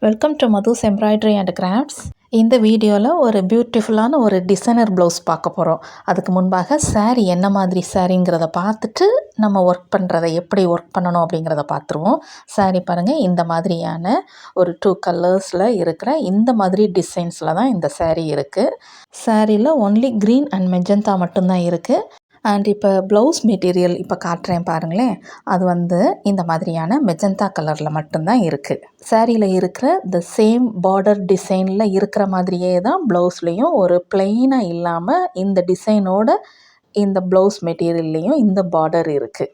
Welcome to Madhu's embroidery and crafts. இந்த வீடியோவில் ஒரு பியூட்டிஃபுல்லான ஒரு டிசைனர் ப்ளவுஸ் பார்க்க போகிறோம். அதுக்கு முன்பாக saree என்ன மாதிரி சாரீங்கிறத பார்த்துட்டு நம்ம ஒர்க் பண்ணுறதை எப்படி ஒர்க் பண்ணணும் அப்படிங்கிறத பார்த்துருவோம். saree பாருங்கள், இந்த மாதிரியான ஒரு 2 கலர்ஸில் இருக்கிற இந்த மாதிரி டிசைன்ஸில் தான் இந்த saree இருக்குது. சாரியில் ஒன்லி க்ரீன் அண்ட் மெஜந்தா மட்டும்தான் இருக்குது. அண்ட் இப்போ ப்ளவுஸ் மெட்டீரியல் இப்போ காட்டுறேன் பாருங்களேன். அது இந்த மாதிரியான மெஜந்தா கலரில் மட்டும்தான் இருக்குது. சாரியில் இருக்கிற த சேம் பார்டர் டிசைனில் இருக்கிற மாதிரியே தான் ப்ளவுஸ்லேயும் ஒரு பிளெயினாக இல்லாமல் இந்த டிசைனோட இந்த ப்ளவுஸ் மெட்டீரியல்லையும் இந்த பார்டர் இருக்குது.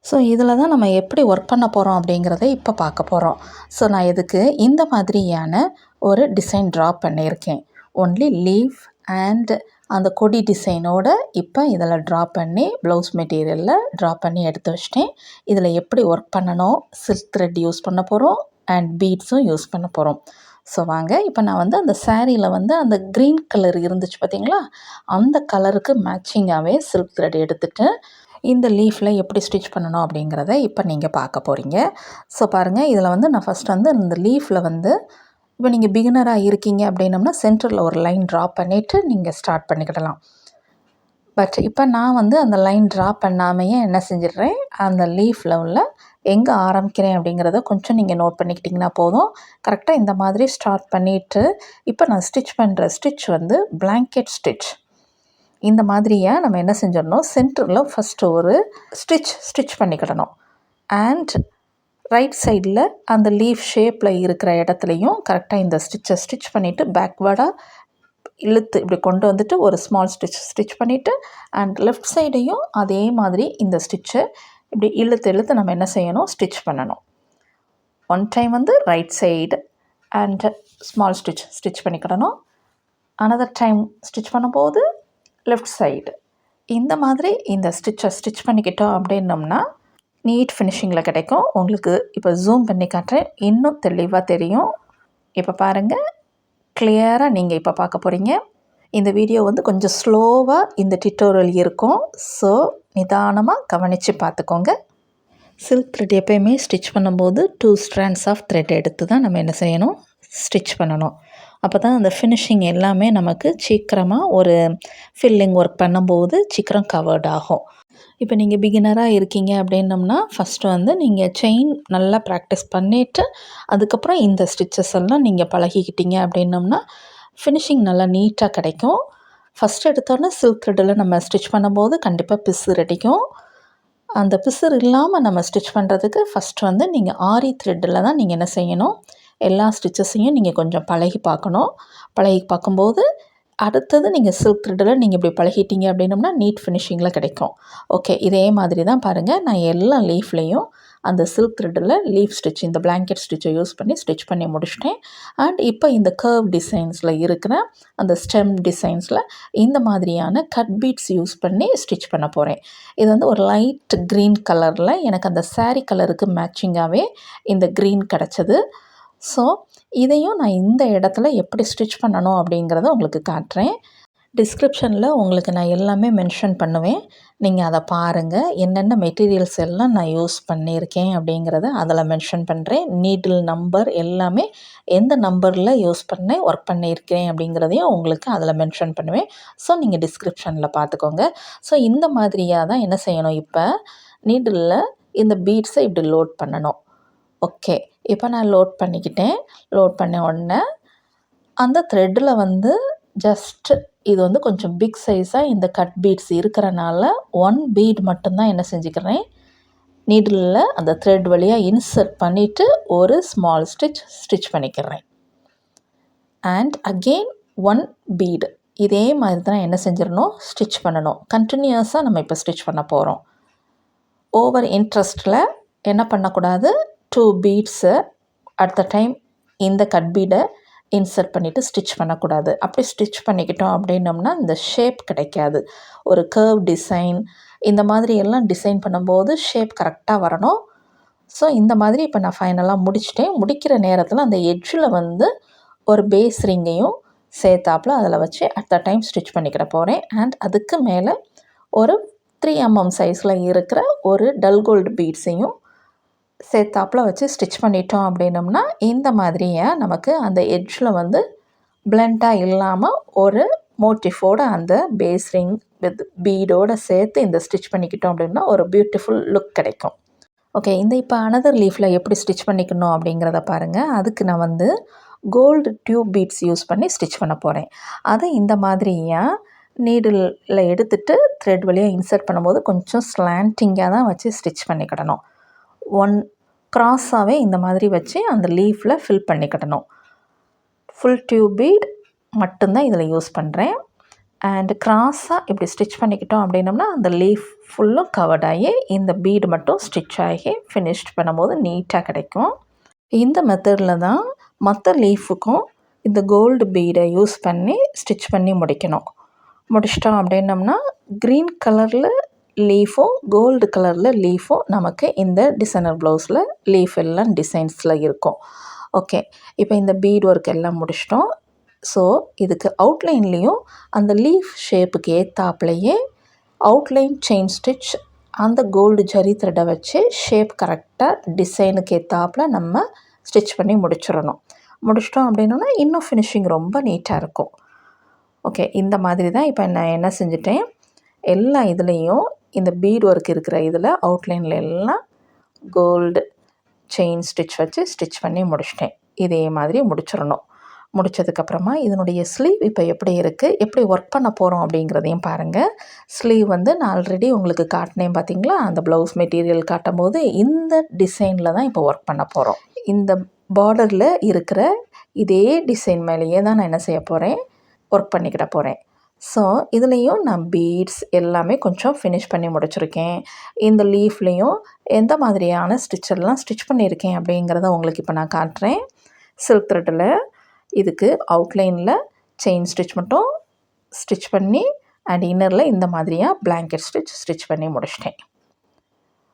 ஸோ இதில் தான் நம்ம எப்படி ஒர்க் பண்ண போகிறோம் அப்படிங்கிறத இப்போ பார்க்க போகிறோம். ஸோ நான் இதுக்கு இந்த மாதிரியான ஒரு டிசைன் ட்ரா பண்ணியிருக்கேன். ஒன்லி லீஃப் அண்ட் அந்த கொடி டிசைனோட இப்போ இதில் ட்ரா பண்ணி ப்ளவுஸ் மெட்டீரியலில் ட்ரா பண்ணி எடுத்து வச்சிட்டேன். இதில் எப்படி ஒர்க் பண்ணணும், சில்க் த்ரெட் யூஸ் பண்ண போகிறோம் அண்ட் பீட்ஸும் யூஸ் பண்ண போகிறோம். ஸோ வாங்க, இப்போ நான் அந்த சாரியில் அந்த க்ரீன் கலர் இருந்துச்சு பார்த்திங்களா, அந்த கலருக்கு மேட்சிங்காகவே சில்க் த்ரெட் எடுத்துகிட்டு இந்த லீஃபில் எப்படி ஸ்டிச் பண்ணணும் அப்படிங்கிறத இப்போ நீங்கள் பார்க்க போகிறீங்க. ஸோ பாருங்கள், இதில் நான் ஃபஸ்ட் இந்த லீஃபில் இப்போ நீங்கள் பிகினராக இருக்கீங்க அப்படின்னம்னா சென்டரில் ஒரு லைன் ட்ரா பண்ணிவிட்டு நீங்கள் ஸ்டார்ட் பண்ணிக்கிடலாம். பட் இப்போ நான் அந்த லைன் ட்ரா பண்ணாமையே என்ன செஞ்சிடுறேன், அந்த லீஃபில் உள்ள எங்கே ஆரம்பிக்கிறேன் அப்படிங்கிறத கொஞ்சம் நீங்கள் நோட் பண்ணிக்கிட்டிங்கன்னா போதும். கரெக்டாக இந்த மாதிரி ஸ்டார்ட் பண்ணிவிட்டு இப்போ நான் ஸ்டிச் பண்ணுற ஸ்டிச் பிளாங்கெட் ஸ்டிச். இந்த மாதிரியாக நம்ம என்ன செஞ்சிடணும், சென்டரில் ஃபஸ்ட்டு ஒரு ஸ்டிச் பண்ணிக்கிடணும். அண்ட் ரைட் சைடில் அந்த லீஃப் ஷேப்பில் இருக்கிற இடத்துலையும் கரெக்டாக இந்த ஸ்டிச் பண்ணிவிட்டு பேக்வேர்டாக இழுத்து இப்படி கொண்டு வந்துட்டு ஒரு ஸ்மால் ஸ்டிச் பண்ணிவிட்டு அண்ட் லெஃப்ட் சைடையும் அதே மாதிரி இந்த ஸ்டிச்சை இப்படி இழுத்து நம்ம என்ன செய்யணும், ஸ்டிச் பண்ணணும். One time right side and small stitch பண்ணிக்கிடணும். அனதர் டைம் ஸ்டிச் பண்ணும்போது லெஃப்ட் சைடு. இந்த மாதிரி இந்த ஸ்டிச் பண்ணிக்கிட்டோம் அப்படின்னோம்னா நீட் ஃபினிஷிங்கில் கிடைக்கும். உங்களுக்கு இப்போ ஜூம் பண்ணி காட்டுறேன், இன்னும் தெளிவாக தெரியும். இப்போ பாருங்கள், கிளியராக நீங்கள் இப்போ பார்க்க போகிறீங்க. இந்த வீடியோ கொஞ்சம் ஸ்லோவாக இந்த டியூட்டோரியல் இருக்கும். ஸோ நிதானமாக கவனித்து பார்த்துக்கோங்க. சில்க் த்ரெட் எப்போயுமே ஸ்டிச் பண்ணும்போது 2 strands ஆஃப் த்ரெட் எடுத்து தான் நம்ம என்ன செய்யணும், ஸ்டிச் பண்ணணும். அப்போ தான் அந்த ஃபினிஷிங் எல்லாமே நமக்கு சீக்கிரமாக ஒரு ஃபில்லிங் ஒர்க் பண்ணும்போது சீக்கிரம் கவர்ட் ஆகும். இப்போ நீங்கள் பிகினராக இருக்கீங்க அப்படின்னம்னா ஃபஸ்ட்டு நீங்கள் செயின் நல்லா ப்ராக்டிஸ் பண்ணிவிட்டு அதுக்கப்புறம் இந்த ஸ்டிச்சஸ் எல்லாம் நீங்கள் பழகிக்கிட்டீங்க அப்படின்னம்னா ஃபினிஷிங் நல்லா நீட்டாக கிடைக்கும். ஃபஸ்ட்டு எடுத்தோன்னே சில்க் த்ரெட்டில் நம்ம ஸ்டிச் பண்ணும்போது கண்டிப்பாக பிசுறு அடிக்கும். அந்த பிசுறு இல்லாமல் நம்ம ஸ்டிச் பண்ணுறதுக்கு ஃபஸ்ட்டு நீங்கள் ஆரி த்ரெட்டில் தான் நீங்கள் என்ன செய்யணும், எல்லா ஸ்டிச்சஸையும் நீங்கள் கொஞ்சம் பழகி பார்க்கணும். பழகி பார்க்கும்போது அடுத்தது நீங்கள் சில்க் த்ரெட்டில் நீங்கள் இப்படி பழகிட்டீங்க அப்படின்னம்னா நீட் ஃபினிஷிங்கில் கிடைக்கும். ஓகே, இதே மாதிரி தான் பாருங்கள், நான் எல்லா லீஃப்லேயும் அந்த சில்க் த்ரெட்டில் லீஃப் ஸ்டிச் இந்த பிளாங்கெட் ஸ்டிச்சை யூஸ் பண்ணி ஸ்டிச் பண்ணி முடிச்சிட்டேன். அண்ட் இப்போ இந்த கர்வ் டிசைன்ஸில் இருக்கிற அந்த ஸ்டெம் டிசைன்ஸில் இந்த மாதிரியான கட் பீட்ஸ் யூஸ் பண்ணி ஸ்டிச் பண்ண போகிறேன். இது ஒரு லைட் க்ரீன் கலரில் எனக்கு அந்த saree கலருக்கு மேட்சிங்காகவே இந்த க்ரீன் கிடச்சது. ஸோ இதையும் நான் இந்த இடத்துல எப்படி ஸ்டிச் பண்ணணும் அப்படிங்கிறத உங்களுக்கு காட்டுறேன். டிஸ்கிரிப்ஷனில் உங்களுக்கு நான் எல்லாமே மென்ஷன் பண்ணுவேன், நீங்கள் அதை பாருங்கள். என்னென்ன மெட்டீரியல்ஸ் எல்லாம் நான் யூஸ் பண்ணியிருக்கேன் அப்படிங்கிறத அதில் மென்ஷன் பண்ணுறேன். நீடில் நம்பர் எல்லாமே எந்த நம்பரில் யூஸ் பண்ணி ஒர்க் பண்ணியிருக்கேன் அப்படிங்கிறதையும் உங்களுக்கு அதில் மென்ஷன் பண்ணுவேன். ஸோ நீங்கள் டிஸ்கிரிப்ஷனில் பார்த்துக்கோங்க. ஸோ இந்த மாதிரியாக தான் என்ன செய்யணும், இப்போ நீடிலில் இந்த பீட்ஸை இப்படி லோட் பண்ணணும். ஓகே, இப்போ நான் லோட் பண்ணிக்கிட்டேன். லோட் பண்ண உடனே அந்த த்ரெட்டில் ஜஸ்ட் இது கொஞ்சம் பிக் சைஸாக இந்த கட் பீட்ஸ் இருக்கிறனால 1 பீட் மட்டும்தான் என்ன செஞ்சுக்கிறேன், நீடிலில் அந்த த்ரெட் வழியாக இன்சர்ட் பண்ணிவிட்டு ஒரு ஸ்மால் ஸ்டிச் பண்ணிக்கிறேன். அண்ட் அகெயின் 1 பீடு இதே மாதிரி தான் என்ன செஞ்சிடணும், ஸ்டிச் பண்ணணும். கண்டினியூஸாக நம்ம இப்போ ஸ்டிச் பண்ண போகிறோம். ஓவர் இன்ட்ரெஸ்ட்டில் என்ன பண்ணக்கூடாது, 2 பீட்ஸை அட் த டைம் இந்த கட் பீடை இன்சர்ட் பண்ணிவிட்டு ஸ்டிச் பண்ணக்கூடாது. அப்படி ஸ்டிச் பண்ணிக்கிட்டோம் அப்படின்னம்னா இந்த ஷேப் கிடைக்காது. ஒரு கர்வ் டிசைன் இந்த மாதிரி எல்லாம் டிசைன் பண்ணும்போது ஷேப் கரெக்டாக வரணும். ஸோ இந்த மாதிரி இப்போ நான் ஃபைனலாக முடிச்சிட்டேன். முடிக்கிற நேரத்தில் அந்த எட்ஜில் ஒரு பேஸ் ரிங்கையும் சேர்த்தாப்பில் அதில் வச்சு அட் த டைம் ஸ்டிச் பண்ணிக்கிட போகிறேன். அண்ட் அதுக்கு மேலே ஒரு 3 mm சைஸில் இருக்கிற ஒரு டல் கோல்டு பீட்ஸையும் சேர்த்தாப்பில் வச்சு ஸ்டிச் பண்ணிட்டோம் அப்படின்னம்னா இந்த மாதிரியே நமக்கு அந்த எட்ஜில் வந்து பிளெண்டாக இல்லாமல் ஒரு மோட்டிஃபோட அந்த பேஸ் ரிங் வித் பீடோடு சேர்த்து இந்த ஸ்டிச் பண்ணிக்கிட்டோம் அப்படின்னா ஒரு பியூட்டிஃபுல் லுக் கிடைக்கும். ஓகே, இந்த இப்போ அனதர் லீஃபில் எப்படி ஸ்டிச் பண்ணிக்கணும் அப்படிங்கிறத பாருங்கள். அதுக்கு நான் வந்து கோல்டு டியூப் பீட்ஸ் யூஸ் பண்ணி ஸ்டிச் பண்ண போகிறேன். அதை இந்த மாதிரியாக நீடில் எடுத்துகிட்டு த்ரெட் வழியாக இன்சர்ட் பண்ணும்போது கொஞ்சம் ஸ்லாண்டிங்காக தான் வச்சு ஸ்டிச் பண்ணிக்கிடணும். ஒன் க்ராஸாகவே இந்த மாதிரி வச்சு அந்த லீஃபில் ஃபில் பண்ணிக்கிடணும். ஃபுல் டியூப் பீட் மட்டும்தான் இதில் யூஸ் பண்ணுறேன். அண்ட் க்ராஸாக இப்படி ஸ்டிச் பண்ணிக்கிட்டோம் அப்படின்னம்னா அந்த லீஃப் ஃபுல்லும் கவர்ட் ஆகி இந்த பீடு மட்டும் ஸ்டிச் ஆகி ஃபினிஷ்ட் பண்ணும்போது நீட்டாக கிடைக்கும். இந்த மெத்தடில் தான் மற்ற லீஃபுக்கும் இந்த கோல்டு பீடை யூஸ் பண்ணி ஸ்டிச் பண்ணி முடிச்சிட்டோம் அப்படின்னம்னா க்ரீன் கலரில் லீஃபும் கோல்டு கலரில் லீஃபும் நமக்கு இந்த டிசைனர் ப்ளவுஸில் லீஃப் எல்லாம் டிசைன்ஸில் இருக்கும். ஓகே, இப்போ இந்த பீட் ஒர்க் எல்லாம் முடிச்சிட்டோம். ஸோ இதுக்கு அவுட்லைன்லேயும் அந்த லீஃப் ஷேப்புக்கு ஏற்றாப்புலையே அவுட்லைன் செயின் ஸ்டிச் அந்த கோல்டு ஜரி த்ரெட்டை வச்சு ஷேப் கரெக்டாக டிசைனுக்கு ஏற்றாப்புல நம்ம ஸ்டிச் பண்ணி முடிச்சிட்டோம் அப்படின்னா இன்னும் ஃபினிஷிங் ரொம்ப நீட்டாக இருக்கும். ஓகே, இந்த மாதிரி தான் இப்போ நான் என்ன செஞ்சுட்டேன், எல்லா இதுலேயும் இந்த பீட் ஒர்க் இருக்கிற இதில் அவுட்லைனில் எல்லாம் கோல்டு செயின் ஸ்டிச் வச்சு ஸ்டிச் பண்ணி முடிச்சிட்டேன். இதே மாதிரி முடித்ததுக்கப்புறமா இதனுடைய ஸ்லீவ் இப்போ எப்படி இருக்குது, எப்படி ஒர்க் பண்ண போகிறோம் அப்படிங்கிறதையும் பாருங்கள். ஸ்லீவ் வந்து நான் ஆல்ரெடி உங்களுக்கு காட்டினேன் பார்த்தீங்களா, அந்த ப்ளவுஸ் மெட்டீரியல் காட்டும் போது இந்த டிசைனில் தான் இப்போ ஒர்க் பண்ண போகிறோம். இந்த பார்டரில் இருக்கிற இதே டிசைன் மேலேயே தான் நான் என்ன செய்ய போகிறேன், ஒர்க் பண்ணிக்கிட போகிறேன். ஸோ இதுலேயும் நான் பீட்ஸ் எல்லாமே கொஞ்சம் ஃபினிஷ் பண்ணி முடிச்சிருக்கேன். இந்த லீஃப்லேயும் எந்த மாதிரியான ஸ்டிச்செல்லாம் ஸ்டிச் பண்ணியிருக்கேன் அப்படிங்கிறத உங்களுக்கு இப்போ நான் காட்டுறேன். சில்க் த்ரெட்டில் இதுக்கு அவுட்லைனில் செயின் ஸ்டிச் மட்டும் ஸ்டிச் பண்ணி அண்ட் இன்னரில் இந்த மாதிரியாக பிளாங்கெட் ஸ்டிச் பண்ணி முடிச்சிட்டேன்.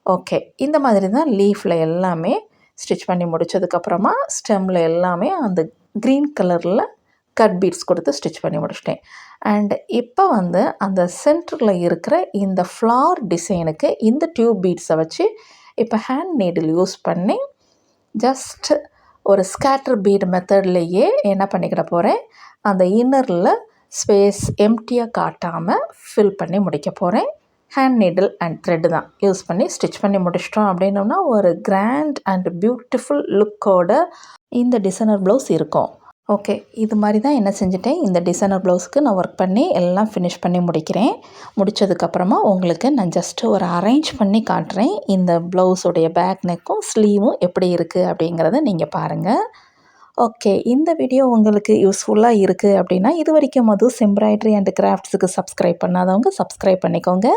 ஓகே, இந்த மாதிரி தான் லீஃபில் எல்லாமே ஸ்டிச் பண்ணி முடித்ததுக்கப்புறமா ஸ்டெம்மில் எல்லாமே அந்த க்ரீன் கலரில் கட் பீட்ஸ் கொடுத்து ஸ்டிச் பண்ணி முடிச்சிட்டேன். அண்ட் இப்போ வந்து அந்த சென்டரில் இருக்கிற இந்த ஃப்ளார் டிசைனுக்கு இந்த டியூப் பீட்ஸை வச்சு இப்போ ஹேண்ட் நீடில் யூஸ் பண்ணி ஜஸ்ட் ஒரு ஸ்கேட்டர் பீட் மெத்தட்லேயே என்ன பண்ணிக்கிட போகிறேன், அந்த இன்னரில் ஸ்பேஸ் எம்டியாக காட்டாமல் ஃபில் பண்ணி முடிக்க போகிறேன். ஹேண்ட் நீடில் அண்ட் த்ரெட்டு தான் யூஸ் பண்ணி ஸ்டிச் பண்ணி முடிச்சிட்டோம் அப்படின்னோம்னா ஒரு கிராண்ட் அண்ட் பியூட்டிஃபுல் லுக்கோட இந்த டிசைனர் ப்ளவுஸ் இருக்கும். ஓகே, இது மாதிரி தான் என்ன செஞ்சுட்டேன், இந்த டிசைனர் ப்ளவுஸ்க்கு நான் ஒர்க் பண்ணி எல்லாம் ஃபினிஷ் பண்ணி முடித்ததுக்கப்புறமா உங்களுக்கு நான் ஜஸ்ட்டு ஒரு அரேஞ்ச் பண்ணி காட்டுறேன். இந்த ப்ளவுஸுடைய பேக் நெக்கும் ஸ்லீவும் எப்படி இருக்குது அப்படிங்கிறத நீங்கள் பாருங்கள். ஓகே, இந்த வீடியோ உங்களுக்கு யூஸ்ஃபுல்லாக இருக்குது அப்படின்னா இது வரைக்கும் மதுஸ் எம்ப்ராய்டரி அண்ட் கிராஃப்ட்ஸுக்கு சப்ஸ்கிரைப் பண்ணாதவங்க சப்ஸ்கிரைப் பண்ணிக்கோங்க.